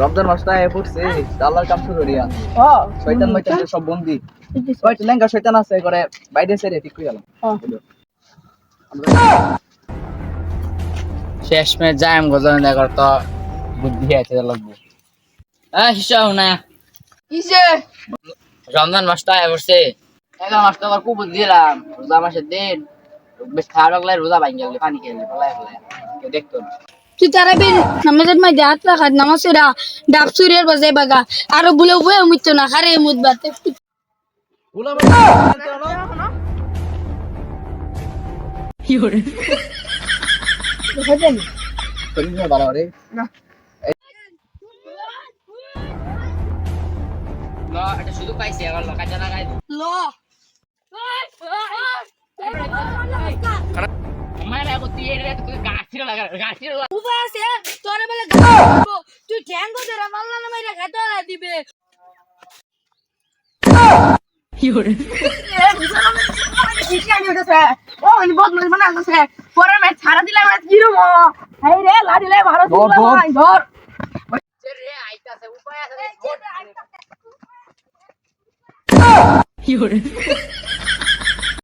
রমজান মাসটা এ পড়ছে আল্লাহর কাম শুরু করিয়া শয়তান ময়তান সব বন্দি কয়টা লেঙ্গা শয়তান আছে করে বাইরে সেরে ঠিক হয়ে গেল শেষ মে যাইম গজন দেখর তো বুদ্ধি আছে লাগবে হিসাব না কিসে রমজান মাসটা এ পড়ছে এই মাসটা আবার খুব বুদ্ধি দিলাম রোজা মাসের দিন বেশ খাওয়া লাগলে রোজা ভাঙ গেল পানি খেলে ফলাই ফলাই কেউ দেখতো না তুই তারা বের নামাজের মধ্যে হাত রাখা নামাজেরা ডাব সুরের বাজে বাগা আর বলে বয়ে উমিত না খারে মুদ বাতে বুলা কি করে দেখেন শরীর ভালো রে না না এটা শুধু পাইছে আবার লোকা জানা গায় ল আমারে গতি এর তুই গাছিরা লাগা গাছিরা উবা আছে তোরে বলে তুই ঠ্যাঙ্গ ধরে মাল্লা না মাইরা খাতলা দিবে কি করে ঠিক আছে ওটা ও আমি বহুত মনে মনে আছে পরে মে ছাড়া দিলে আমি কি রুমো হাই রে লাড়িলে ভালো দিলা ভাই ধর রে আইতাছে উপায় আছে কি করে